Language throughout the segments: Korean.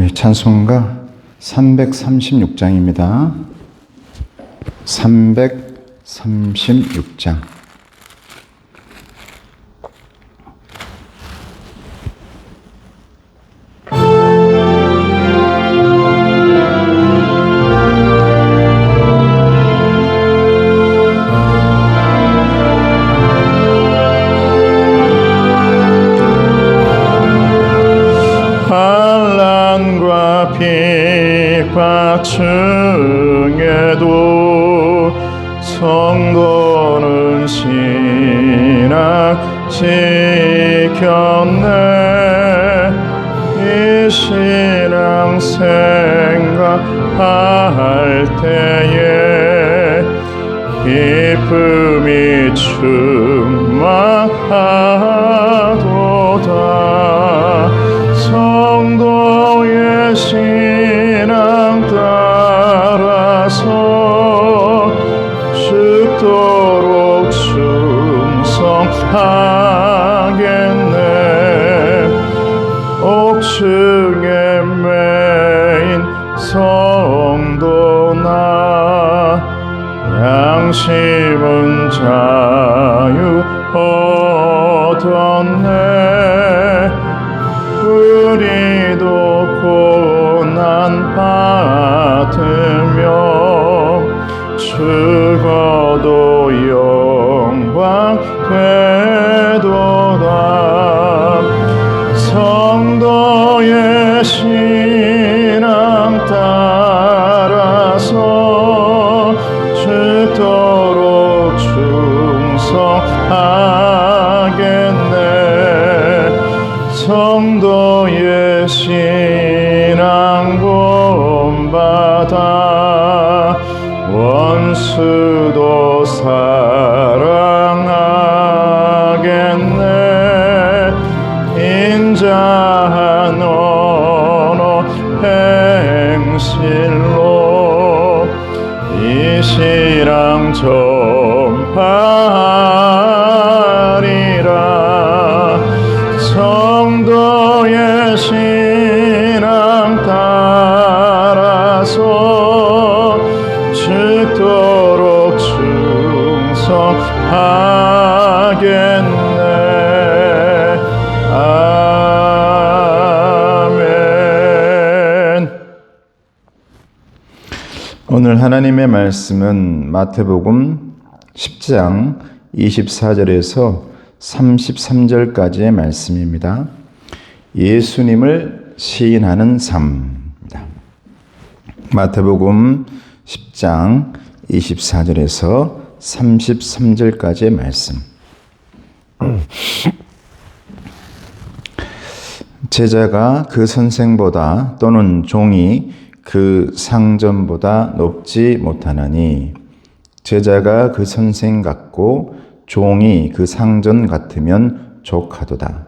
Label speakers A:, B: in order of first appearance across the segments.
A: 찬송가 336장입니다. 336장.
B: 핍박 중에도 성도는 신앙 지켰네. 이 신앙 생각할 때에 기쁨이 충만하도다. 성도의 신앙 따라서 죽도록 충성하겠네. 옥중에 매인 성도나 양심은 자유 얻었네. 우리도 고난 받으며 죽어도 영광 되도다. 성도의 신앙 따라서 죽도록 충성하겠네. 성도의 신앙 본받아 원수도 사랑하겠네. 인자한 언어 행실로 이 신앙 전파하리라. 성도의 신앙 따라서 죽도록 충성하겠네. 아멘.
A: 오늘 하나님의 말씀은 마태복음 10장 24절에서 33절까지의 말씀입니다. 예수님을 시인하는 삶입니다. 마태복음 10장 24절에서 33절까지의 말씀. 제자가 그 선생보다 또는 종이 그 상전보다 높지 못하나니 제자가 그 선생 같고 종이 그 상전 같으면 족하도다.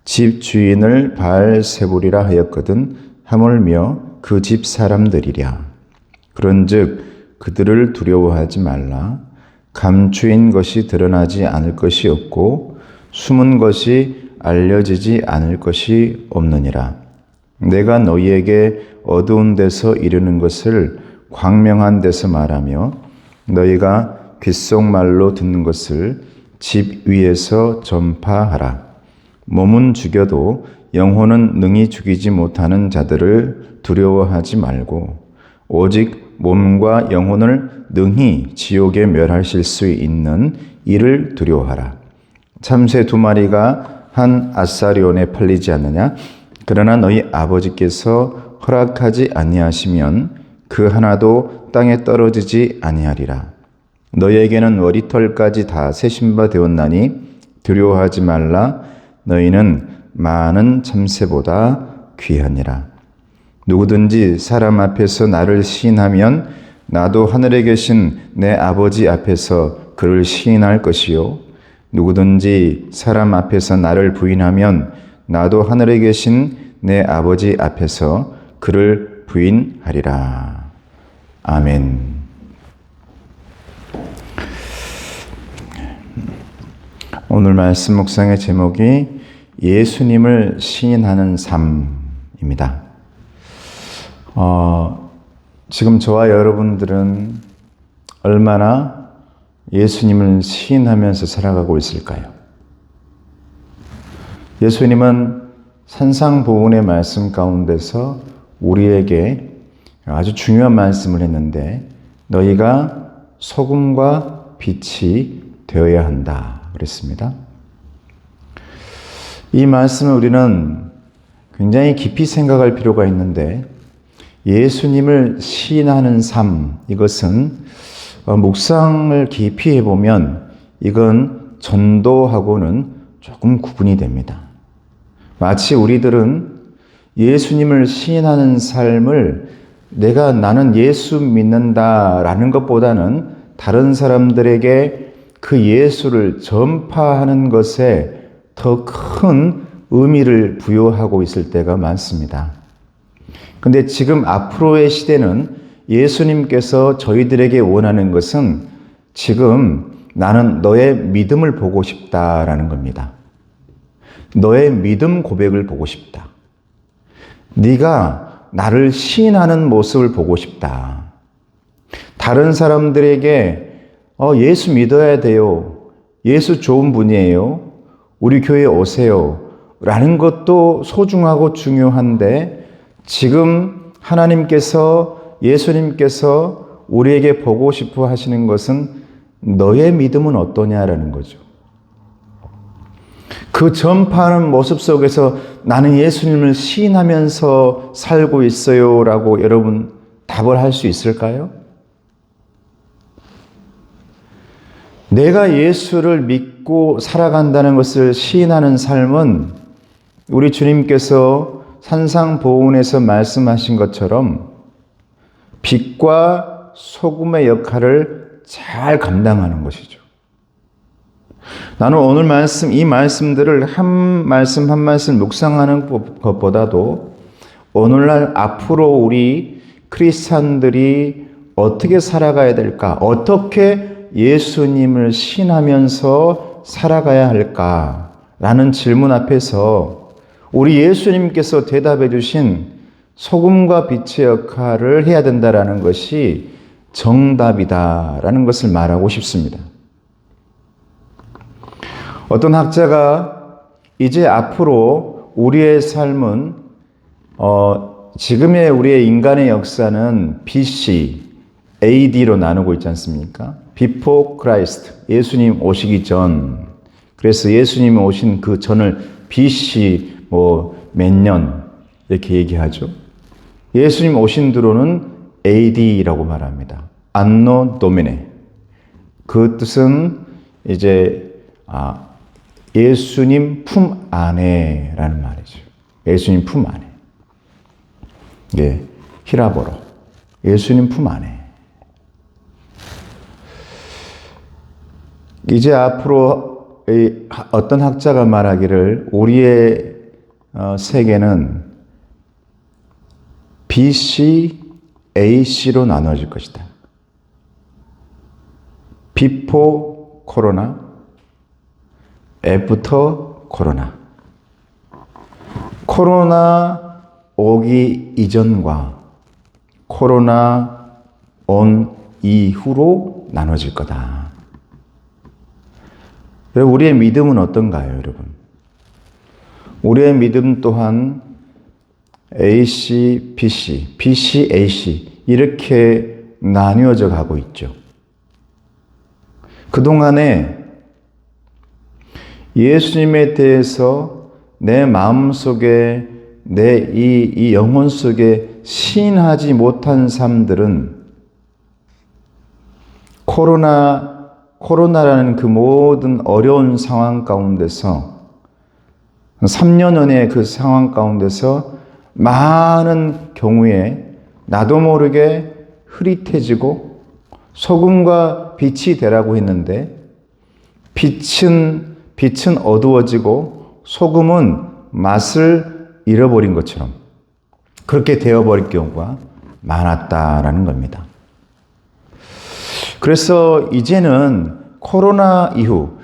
A: 집 주인을 바알세불이라 하였거든 하물며 그 집 사람들이랴. 그런즉 그들을 두려워하지 말라. 감추인 것이 드러나지 않을 것이 없고 숨은 것이 알려지지 않을 것이 없느니라. 내가 너희에게 어두운 데서 이르는 것을 광명한 데서 말하며 너희가 귓속말로 듣는 것을 집 위에서 전파하라. 몸은 죽여도 영혼은 능히 죽이지 못하는 자들을 두려워하지 말고 오직 몸과 영혼을 능히 지옥에 멸하실 수 있는 이를 두려워하라. 참새 2마리가 한 아사리온에 팔리지 않느냐? 그러나 너희 아버지께서 허락하지 아니하시면 그 하나도 땅에 떨어지지 아니하리라. 너희에게는 머리털까지 다 세신 바 되었나니 두려워하지 말라. 너희는 많은 참새보다 귀하니라. 누구든지 사람 앞에서 나를 시인하면 나도 하늘에 계신 내 아버지 앞에서 그를 시인할 것이요. 누구든지 사람 앞에서 나를 부인하면 나도 하늘에 계신 내 아버지 앞에서 그를 부인하리라. 아멘. 오늘 말씀 묵상의 제목이 예수님을 시인하는 삶입니다. 지금 저와 여러분들은 얼마나 예수님을 시인하면서 살아가고 있을까요? 예수님은 산상보훈의 말씀 가운데서 우리에게 아주 중요한 말씀을 했는데 너희가 소금과 빛이 되어야 한다 그랬습니다. 이 말씀을 우리는 굉장히 깊이 생각할 필요가 있는데 예수님을 시인하는 삶, 이것은 묵상을 깊이 해보면 이건 전도하고는 조금 구분이 됩니다. 마치 우리들은 예수님을 시인하는 삶을 나는 예수 믿는다라는 것보다는 다른 사람들에게 그 예수를 전파하는 것에 더 큰 의미를 부여하고 있을 때가 많습니다. 근데 지금 앞으로의 시대는 예수님께서 저희들에게 원하는 것은 지금 나는 너의 믿음을 보고 싶다라는 겁니다. 너의 믿음 고백을 보고 싶다. 네가 나를 시인하는 모습을 보고 싶다. 다른 사람들에게 예수 믿어야 돼요. 예수 좋은 분이에요. 우리 교회에 오세요. 라는 것도 소중하고 중요한데 지금 하나님께서 예수님께서 우리에게 보고 싶어 하시는 것은 너의 믿음은 어떠냐라는 거죠. 그 전파하는 모습 속에서 나는 예수님을 시인하면서 살고 있어요 라고 여러분 답을 할 수 있을까요? 내가 예수를 믿고 살아간다는 것을 시인하는 삶은 우리 주님께서 산상보훈에서 말씀하신 것처럼 빛과 소금의 역할을 잘 감당하는 것이죠. 나는 오늘 이 말씀들을 한 말씀 한 말씀 묵상하는 것보다도 오늘날 앞으로 우리 크리스찬들이 어떻게 살아가야 될까? 어떻게 예수님을 신하면서 살아가야 할까라는 질문 앞에서 우리 예수님께서 대답해 주신 소금과 빛의 역할을 해야 된다라는 것이 정답이다라는 것을 말하고 싶습니다. 어떤 학자가 이제 앞으로 우리의 삶은 지금의 우리의 인간의 역사는 BC, AD로 나누고 있지 않습니까? Before Christ, 예수님 오시기 전. 그래서 예수님이 오신 그 전을 BC 몇 년 이렇게 얘기하죠. 예수님 오신 뒤로는 AD라고 말합니다. Anno Domini. 그 뜻은 이제 예수님 품 안에라는 말이죠. 예수님 품 안에. 예, 히라보로. 예수님 품 안에. 이제 앞으로 어떤 학자가 말하기를 우리의 세계는 BC, AC로 나눠질 것이다. Before 코로나, After 코로나. 코로나 오기 이전과 코로나 온 이후로 나눠질 거다. 우리의 믿음은 어떤가요, 여러분? 우리의 믿음 또한 AC, BC, BC, AC 이렇게 나뉘어져 가고 있죠. 그동안에 예수님에 대해서 내 마음속에 내 이 영혼 속에 시인하지 못한 삶들은 코로나라는 그 모든 어려운 상황 가운데서 3년 전의 그 상황 가운데서 많은 경우에 나도 모르게 흐릿해지고 소금과 빛이 되라고 했는데 빛은 어두워지고 소금은 맛을 잃어버린 것처럼 그렇게 되어버릴 경우가 많았다라는 겁니다. 그래서 이제는 코로나 이후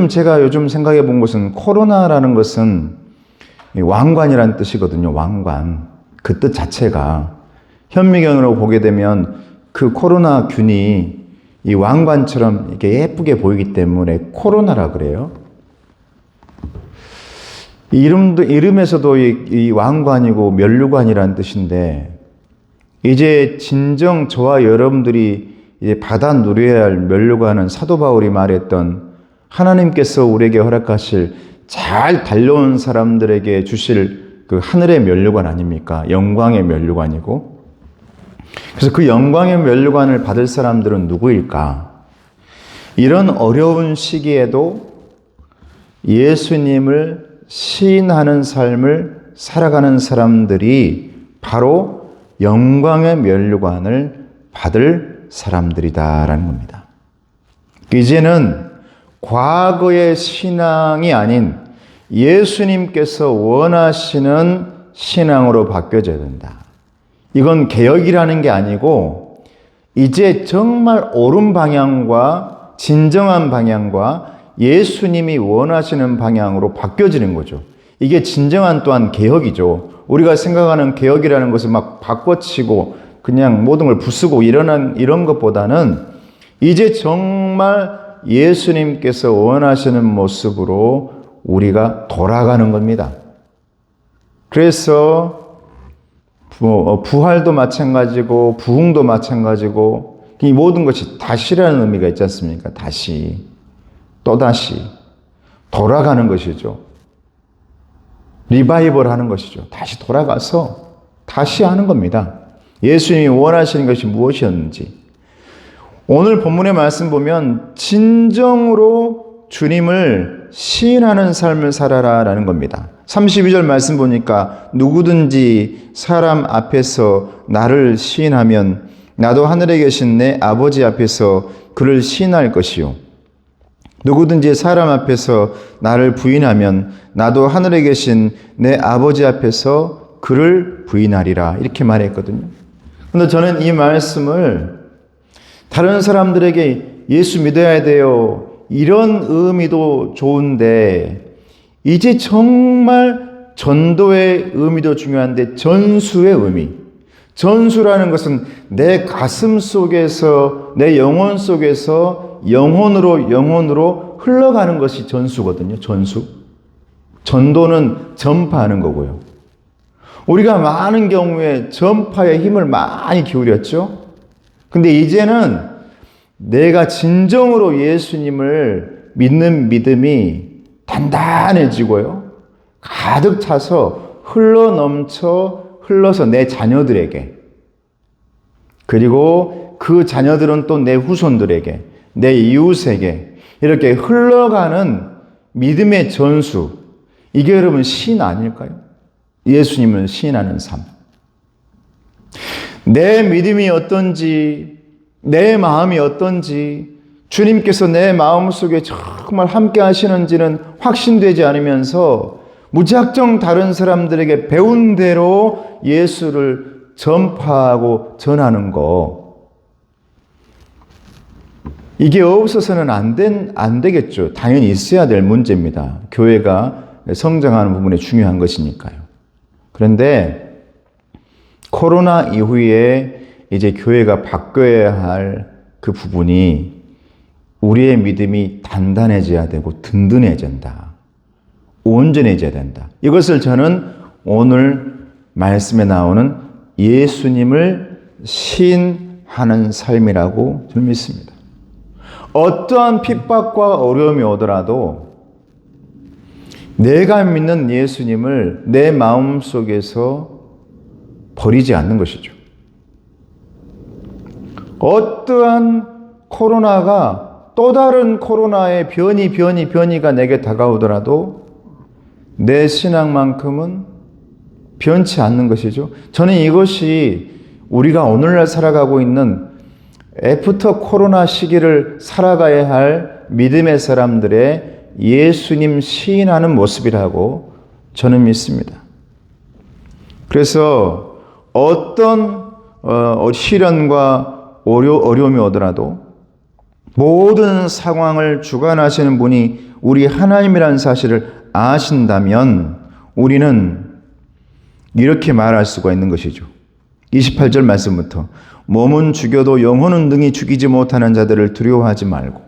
A: 제가 요즘 생각해 본 것은 코로나라는 것은 왕관이라는 뜻이거든요. 왕관. 그 뜻 자체가 현미경으로 보게 되면 그 코로나 균이 이 왕관처럼 이렇게 예쁘게 보이기 때문에 코로나라 그래요. 이름에서도 이 왕관이고 면류관이라는 뜻인데, 이제 진정 저와 여러분들이 이제 받아 누려야 할 면류관은 사도 바울이 말했던 하나님께서 우리에게 허락하실 잘 달려온 사람들에게 주실 그 하늘의 면류관 아닙니까? 영광의 면류관이고. 그래서 그 영광의 면류관을 받을 사람들은 누구일까? 이런 어려운 시기에도 예수님을 시인하는 삶을 살아가는 사람들이 바로 영광의 면류관을 받을 사람들이다라는 겁니다. 이제는 과거의 신앙이 아닌 예수님께서 원하시는 신앙으로 바뀌어져야 된다. 이건 개혁이라는 게 아니고 이제 정말 옳은 방향과 진정한 방향과 예수님이 원하시는 방향으로 바뀌어지는 거죠. 이게 진정한 또한 개혁이죠. 우리가 생각하는 개혁이라는 것을 막 바꿔치고 그냥 모든 걸 부수고 이런 것보다는 이제 정말 예수님께서 원하시는 모습으로 우리가 돌아가는 겁니다. 그래서 부활도 마찬가지고 부흥도 마찬가지고 이 모든 것이 다시라는 의미가 있지 않습니까? 다시, 또다시 돌아가는 것이죠. 리바이벌 하는 것이죠. 다시 돌아가서 다시 하는 겁니다. 예수님이 원하시는 것이 무엇이었는지. 오늘 본문의 말씀 보면 진정으로 주님을 시인하는 삶을 살아라라는 겁니다. 32절 말씀 보니까 누구든지 사람 앞에서 나를 시인하면 나도 하늘에 계신 내 아버지 앞에서 그를 시인할 것이요. 누구든지 사람 앞에서 나를 부인하면 나도 하늘에 계신 내 아버지 앞에서 그를 부인하리라. 이렇게 말했거든요. 그런데 저는 이 말씀을 다른 사람들에게 예수 믿어야 돼요, 이런 의미도 좋은데 이제 정말 전도의 의미도 중요한데 전수의 의미. 전수라는 것은 내 가슴 속에서 내 영혼 속에서 영혼으로 흘러가는 것이 전수거든요. 전수. 전도는 전파하는 거고요. 우리가 많은 경우에 전파에 힘을 많이 기울였죠. 근데 이제는 내가 진정으로 예수님을 믿는 믿음이 단단해지고요. 가득 차서 흘러서 내 자녀들에게, 그리고 그 자녀들은 또 내 후손들에게, 내 이웃에게 이렇게 흘러가는 믿음의 전수. 이게 여러분 시인 아닐까요? 예수님을 시인하는 삶. 내 믿음이 어떤지, 내 마음이 어떤지, 주님께서 내 마음속에 정말 함께 하시는지는 확신되지 않으면서 무작정 다른 사람들에게 배운 대로 예수를 전파하고 전하는 거, 이게 없어서는 안 되겠죠. 당연히 있어야 될 문제입니다. 교회가 성장하는 부분에 중요한 것이니까요. 그런데 코로나 이후에 이제 교회가 바뀌어야 할 그 부분이 우리의 믿음이 단단해져야 되고 든든해져야 된다. 온전해져야 된다. 이것을 저는 오늘 말씀에 나오는 예수님을 시인하는 삶이라고 저는 믿습니다. 어떠한 핍박과 어려움이 오더라도 내가 믿는 예수님을 내 마음속에서 버리지 않는 것이죠. 어떠한 코로나가 또 다른 코로나의 변이가 내게 다가오더라도 내 신앙만큼은 변치 않는 것이죠. 저는 이것이 우리가 오늘날 살아가고 있는 애프터 코로나 시기를 살아가야 할 믿음의 사람들의 예수님 시인하는 모습이라고 저는 믿습니다. 그래서 어떤 시련과 어려움이 오더라도 모든 상황을 주관하시는 분이 우리 하나님이라는 사실을 아신다면 우리는 이렇게 말할 수가 있는 것이죠. 28절 말씀부터 몸은 죽여도 영혼은 능히 죽이지 못하는 자들을 두려워하지 말고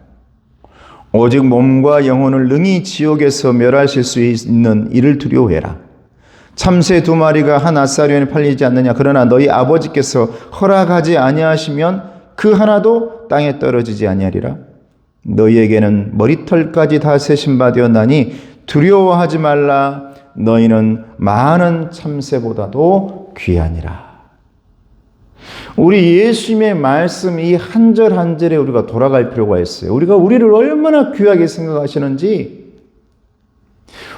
A: 오직 몸과 영혼을 능히 지옥에서 멸하실 수 있는 이를 두려워해라. 참새 2마리가 한 앗사리온에 팔리지 않느냐. 그러나 너희 아버지께서 허락하지 아니하시면 그 하나도 땅에 떨어지지 아니하리라. 너희에게는 머리털까지 다 세신 바 되었나니 두려워하지 말라. 너희는 많은 참새보다도 귀하니라. 우리 예수님의 말씀 이 한 절 한 절에 우리가 돌아갈 필요가 있어요. 우리를 얼마나 귀하게 생각하시는지,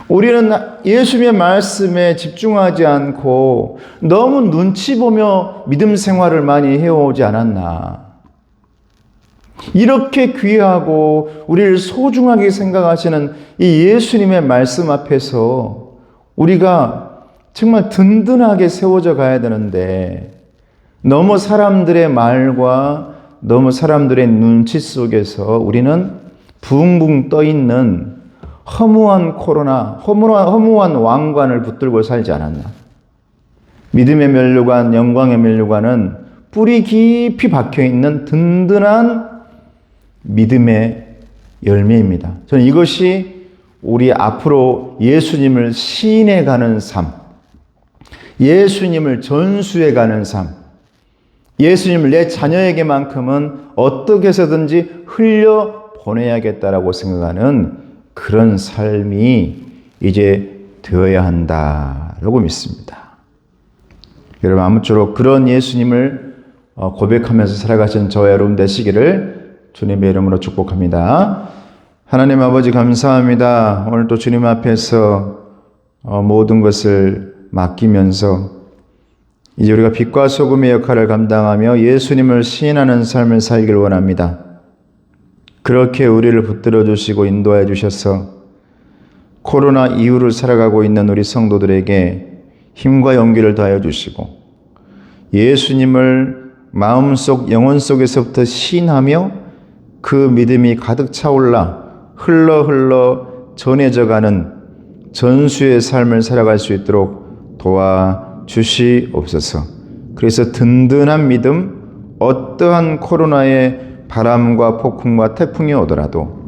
A: 우리는 예수님의 말씀에 집중하지 않고 너무 눈치 보며 믿음 생활을 많이 해오지 않았나. 이렇게 귀하고 우리를 소중하게 생각하시는 이 예수님의 말씀 앞에서 우리가 정말 든든하게 세워져 가야 되는데, 너무 사람들의 말과 너무 사람들의 눈치 속에서 우리는 붕붕 떠 있는 허무한 코로나, 허무한 왕관을 붙들고 살지 않았나. 믿음의 면류관, 영광의 면류관은 뿌리 깊이 박혀 있는 든든한 믿음의 열매입니다. 저는 이것이 우리 앞으로 예수님을 시인해 가는 삶, 예수님을 전수해 가는 삶, 예수님을 내 자녀에게만큼은 어떻게 해서든지 흘려 보내야겠다라고 생각하는 그런 삶이 이제 되어야 한다라고 믿습니다. 여러분, 아무쪼록 그런 예수님을 고백하면서 살아가신 저와 여러분 되시기를 주님의 이름으로 축복합니다. 하나님 아버지 감사합니다. 오늘 또 주님 앞에서 모든 것을 맡기면서 이제 우리가 빛과 소금의 역할을 감당하며 예수님을 시인하는 삶을 살기를 원합니다. 그렇게 우리를 붙들어 주시고 인도해 주셔서 코로나 이후를 살아가고 있는 우리 성도들에게 힘과 용기를 더하여 주시고 예수님을 마음속 영혼 속에서부터 시인하며 그 믿음이 가득 차올라 흘러 전해져가는 전수의 삶을 살아갈 수 있도록 도와주시옵소서. 그래서 든든한 믿음, 어떠한 코로나의 바람과 폭풍과 태풍이 오더라도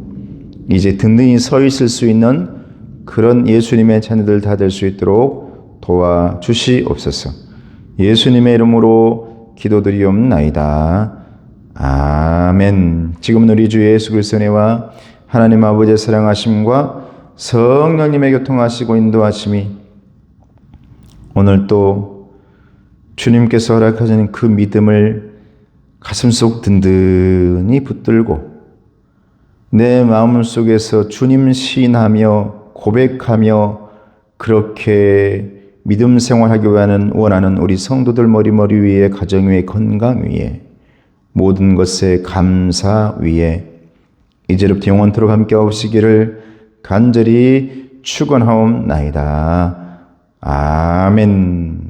A: 이제 든든히 서 있을 수 있는 그런 예수님의 자녀들 다 될 수 있도록 도와주시옵소서. 예수님의 이름으로 기도드리옵나이다. 아멘. 지금은 우리 주 예수 그리스도의 은혜와 하나님 아버지의 사랑하심과 성령님의 교통하시고 인도하심이 오늘 또 주님께서 허락하시는 그 믿음을 가슴속 든든히 붙들고 내 마음속에서 주님 시인하며 고백하며 그렇게 믿음 생활하기 원하는 우리 성도들 머리 위에, 가정 위에, 건강 위에, 모든 것에 감사 위에 이제부터 영원토록 함께 하시기를 간절히 축원하옵나이다. 아멘.